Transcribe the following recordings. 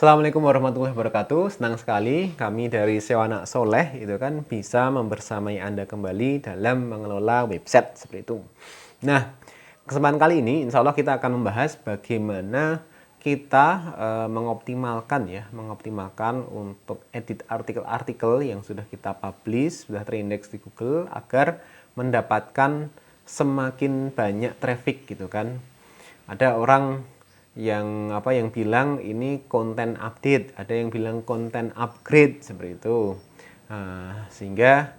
Assalamualaikum warahmatullahi wabarakatuh. Senang sekali kami dari Sewa Anak Soleh itu kan bisa membersamai Anda kembali dalam mengelola website seperti itu. Nah, kesempatan kali ini insya Allah kita akan membahas bagaimana kita mengoptimalkan untuk edit artikel-artikel yang sudah kita publish, sudah terindeks di Google agar mendapatkan semakin banyak traffic gitu kan. Ada orang yang bilang ini konten update, ada yang bilang konten upgrade seperti itu. Sehingga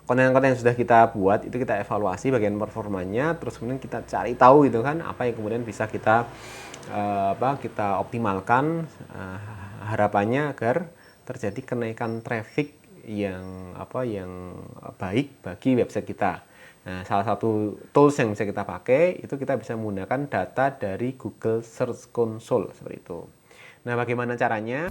konten-konten yang sudah kita buat itu kita evaluasi bagian performanya, terus kemudian kita cari tahu itu kan apa yang kemudian bisa kita kita optimalkan, harapannya agar terjadi kenaikan traffic yang baik bagi website kita. Nah, salah satu tools yang bisa kita pakai itu kita bisa menggunakan data dari Google Search Console seperti itu. Nah, bagaimana caranya?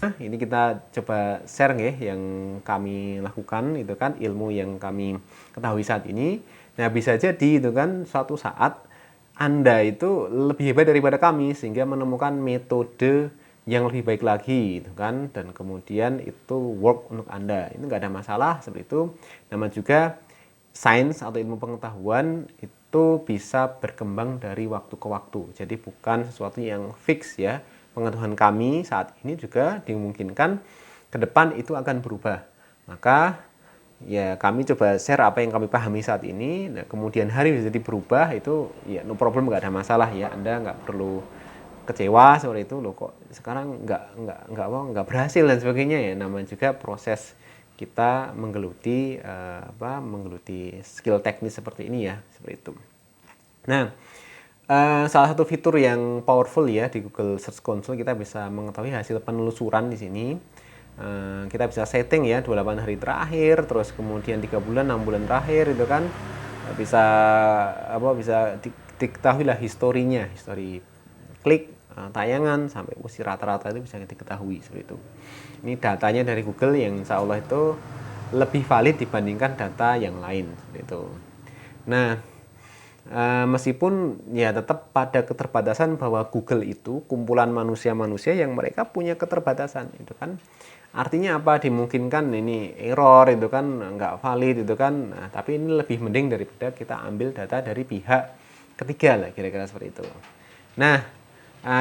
Nah, ini kita coba share yang kami lakukan itu kan ilmu yang kami ketahui saat ini. Nah, bisa jadi itu kan suatu saat Anda itu lebih hebat daripada kami sehingga menemukan metode yang lebih baik lagi gitu kan, dan kemudian itu work untuk Anda. Ini nggak ada masalah seperti itu. Nama juga sains atau ilmu pengetahuan itu bisa berkembang dari waktu ke waktu. Jadi bukan sesuatu yang fix ya. Pengetahuan kami saat ini juga dimungkinkan ke depan itu akan berubah. Maka ya kami coba share apa yang kami pahami saat ini. Nah, kemudian hari bisa jadi berubah itu ya no problem, nggak ada masalah ya. Anda nggak perlu kecewa seperti itu loh, kok sekarang nggak berhasil dan sebagainya ya. Namanya juga proses kita menggeluti skill teknis seperti ini ya, seperti itu. Nah, salah satu fitur yang powerful ya di Google Search Console, kita bisa mengetahui hasil penelusuran di sini. Kita bisa setting ya 28 hari terakhir, terus kemudian 3 bulan, 6 bulan terakhir itu kan bisa diketahui lah historinya, histori klik, tayangan sampai usia rata-rata itu bisa diketahui seperti itu. Ini datanya dari Google yang insya Allah itu lebih valid dibandingkan data yang lain seperti itu. Nah, meskipun ya tetap pada keterbatasan bahwa Google itu kumpulan manusia-manusia yang mereka punya keterbatasan itu kan. Artinya apa? Dimungkinkan ini error itu kan nggak valid itu kan. Nah, tapi ini lebih mending daripada kita ambil data dari pihak ketiga lah, kira-kira seperti itu. Nah,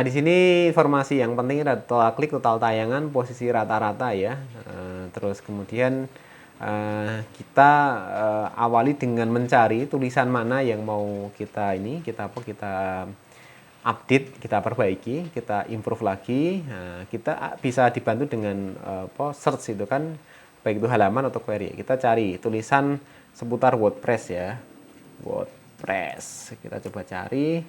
di sini informasi yang penting ada total klik, total tayangan, posisi rata-rata ya. Terus kemudian kita awali dengan mencari tulisan mana yang mau kita update, kita perbaiki, kita improve lagi. Nah, kita bisa dibantu dengan search itu kan, baik itu halaman atau query. Kita cari tulisan seputar WordPress ya. WordPress. Kita coba cari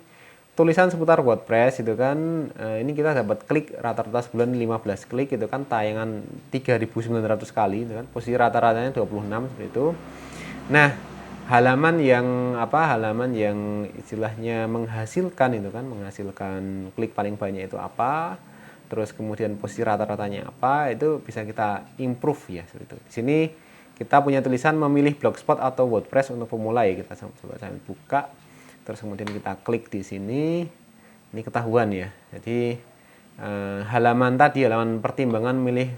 tulisan seputar WordPress itu kan. Ini kita dapat klik rata-rata sebulan 15 klik itu kan, tayangan 3.900 kali itu kan. Posisi rata-ratanya 26 seperti itu. Nah, halaman yang istilahnya menghasilkan itu kan, menghasilkan klik paling banyak itu apa, terus kemudian posisi rata-ratanya apa, itu bisa kita improve ya seperti itu. Di sini kita punya tulisan memilih Blogspot atau WordPress untuk pemula ya. Kita coba saya buka, terus kemudian kita klik di sini, ini ketahuan ya. Jadi halaman pertimbangan milih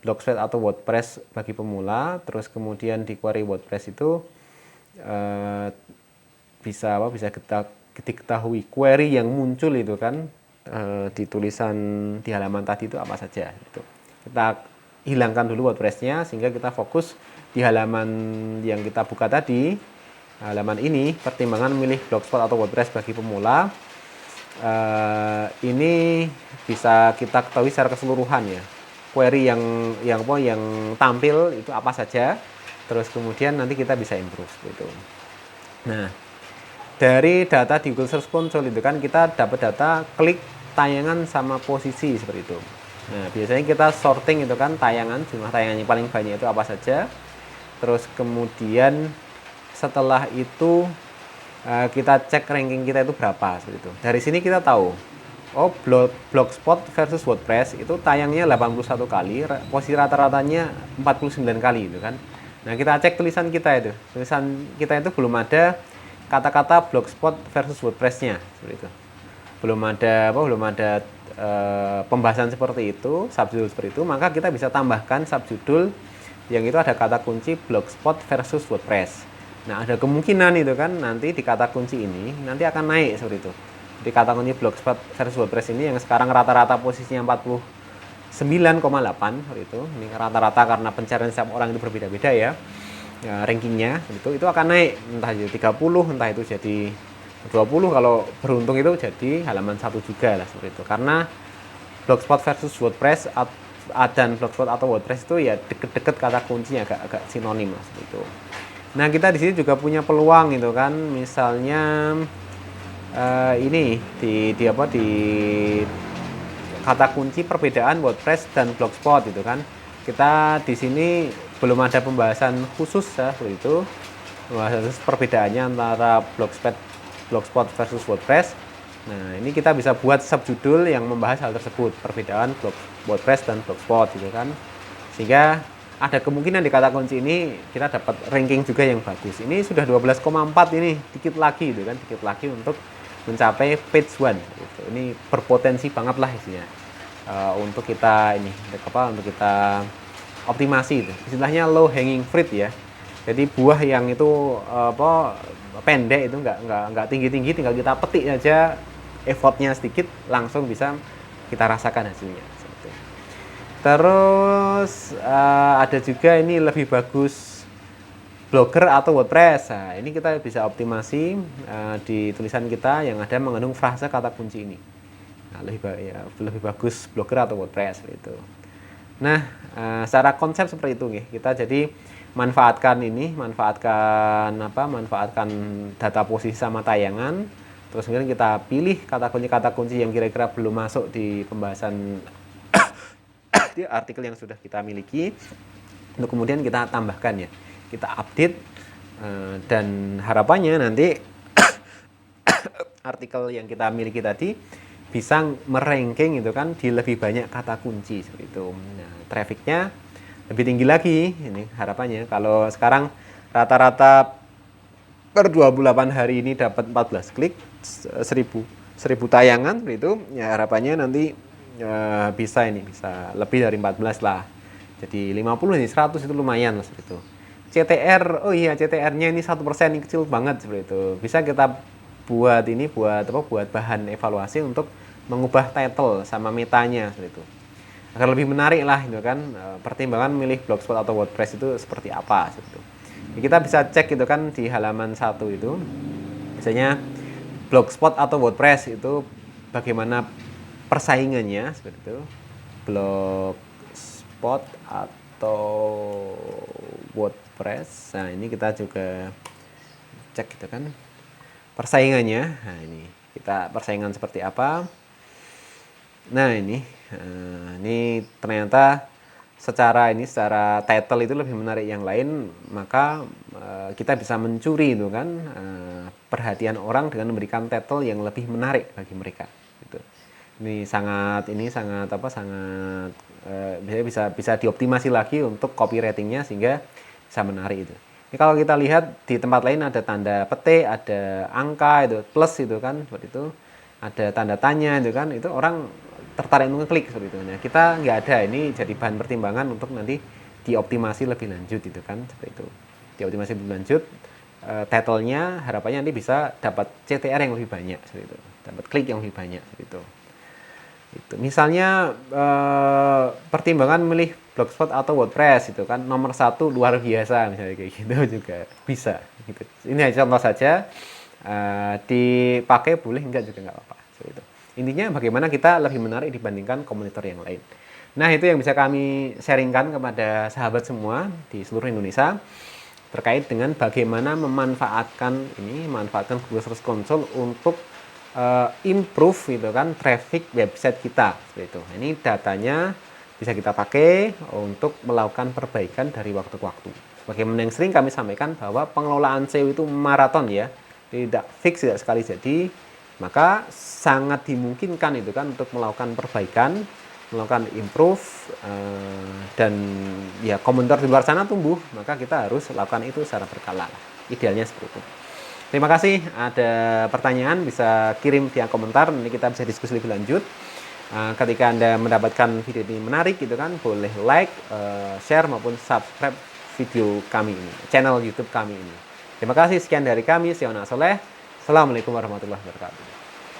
Blogspot atau WordPress bagi pemula, terus kemudian di query WordPress itu bisa kita diketahui query yang muncul itu kan di tulisan di halaman tadi itu apa saja gitu. Kita hilangkan dulu WordPress-nya sehingga kita fokus di halaman yang kita buka tadi. Halaman ini pertimbangan memilih Blogspot atau WordPress bagi pemula. Ini bisa kita ketahui secara keseluruhan ya. Query yang tampil itu apa saja. Terus kemudian nanti kita bisa improve gitu. Nah, dari data di Google Search Console itu kan kita dapat data klik, tayangan sama posisi seperti itu. Nah, biasanya kita sorting itu kan tayangan, jumlah tayangan yang paling banyak itu apa saja. Terus kemudian setelah itu kita cek ranking kita itu berapa seperti itu. Dari sini kita tahu Blogspot versus WordPress itu tayangnya 81 kali, posisi rata-ratanya 49 kali itu kan. Nah, kita cek tulisan kita itu. Tulisan kita itu belum ada kata-kata Blogspot versus WordPress-nya, seperti itu. Belum ada pembahasan seperti itu, subjudul seperti itu, maka kita bisa tambahkan subjudul yang itu ada kata kunci Blogspot versus WordPress. Nah, ada kemungkinan itu kan nanti di kata kunci ini nanti akan naik seperti itu. Di kata kunci Blogspot versus WordPress ini yang sekarang rata-rata posisinya 49,8 seperti itu. Ini rata-rata karena pencarian setiap orang itu berbeda-beda ya. Ya, rankingnya itu akan naik entah jadi 30, entah itu jadi 20, kalau beruntung itu jadi halaman 1 juga lah seperti itu. Karena Blogspot versus WordPress dan Blogspot atau WordPress itu ya deket-deket kata kuncinya, agak sinonim lah seperti itu. Nah, kita di sini juga punya peluang itu kan, misalnya ini di kata kunci perbedaan WordPress dan Blogspot itu kan. Kita di sini belum ada pembahasan khusus ya seperti itu. Pembahasan khusus perbedaannya antara Blogspot versus WordPress. Nah, ini kita bisa buat subjudul yang membahas hal tersebut, perbedaan WordPress dan Blogspot gitu kan. Sehingga ada kemungkinan di kata kunci ini kita dapat ranking juga yang bagus. Ini sudah 12,4 ini, dikit lagi gitu kan, dikit lagi untuk mencapai page 1 gitu. Ini berpotensi banget lah isinya. Untuk kita untuk kita optimasi itu. Istilahnya low hanging fruit ya. Jadi buah yang itu pendek itu nggak tinggi-tinggi, tinggal kita petik aja, effortnya sedikit langsung bisa kita rasakan hasilnya. Terus ada juga ini lebih bagus Blogger atau WordPress. Nah, ini kita bisa optimasi di tulisan kita yang ada mengandung frasa kata kunci ini. Nah, lebih bagus Blogger atau WordPress itu. Nah, secara konsep seperti itu nih. Kita jadi manfaatkan data posisi sama tayangan. Terus kemudian kita pilih kata kunci yang kira-kira belum masuk di pembahasan di artikel yang sudah kita miliki, untuk kemudian kita tambahkan ya, kita update, dan harapannya nanti artikel yang kita miliki tadi bisa meranking itu kan di lebih banyak kata kunci seperti itu. Nah, trafficnya lebih tinggi lagi ini harapannya. Kalau sekarang rata-rata per 28 hari ini dapat 14 klik, 1000 tayangan itu ya, harapannya nanti bisa lebih dari 14 lah. Jadi 50 ini 100 itu lumayan lah seperti itu. CTR, CTR-nya ini 1% ini kecil banget seperti itu. Bisa kita buat bahan evaluasi untuk mengubah title sama metanya seperti itu. Agar lebih menarik lah itu kan, pertimbangan milih Blogspot atau WordPress itu seperti apa seperti itu. Jadi kita bisa cek itu kan di halaman 1 itu. Misalnya Blogspot atau WordPress itu bagaimana persaingannya seperti itu. Blogspot atau WordPress. Nah, ini kita juga cek gitu kan persaingannya. Nah, ini kita persaingan seperti apa. Nah, ini ternyata secara title itu lebih menarik yang lain, maka kita bisa mencuri itu kan perhatian orang dengan memberikan title yang lebih menarik bagi mereka gitu. Ini sangat bisa dioptimasi lagi untuk copywritingnya sehingga bisa menarik itu. Ini kalau kita lihat di tempat lain ada tanda petik, ada angka itu plus itu kan seperti itu, ada tanda tanya itu kan, itu orang tertarik untuk klik seperti itu. Nah, kita nggak ada, ini jadi bahan pertimbangan untuk nanti dioptimasi lebih lanjut itu kan seperti itu. Dioptimasi lebih lanjut, title-nya harapannya nanti bisa dapat CTR yang lebih banyak seperti itu, dapat klik yang lebih banyak seperti itu. Misalnya pertimbangan milih Blogspot atau WordPress itu kan nomor 1 luar biasa misalnya kayak gitu juga bisa gitu. Ini contoh saja, dipakai boleh, enggak juga nggak apa-apa itu. Intinya bagaimana kita lebih menarik dibandingkan kompetitor yang lain. Nah, itu yang bisa kami sharingkan kepada sahabat semua di seluruh Indonesia terkait dengan bagaimana memanfaatkan Google Search Console untuk improve gitu kan traffic website kita seperti itu. Ini datanya bisa kita pakai untuk melakukan perbaikan dari waktu ke waktu. Bagaimana yang sering kami sampaikan bahwa pengelolaan SEO itu maraton ya, tidak fix, tidak sekali jadi, maka sangat dimungkinkan itu kan untuk melakukan perbaikan melakukan improve, dan ya komentar di luar sana tumbuh, maka kita harus lakukan itu secara berkala. Idealnya seperti itu. Terima kasih. Ada pertanyaan bisa kirim via komentar, nanti kita bisa diskusi lebih lanjut. Ketika Anda mendapatkan video ini menarik gitu kan, boleh like, share maupun subscribe video kami ini, channel YouTube kami ini. Terima kasih, sekian dari kami, saya Ona Soleh. Assalamualaikum warahmatullahi wabarakatuh.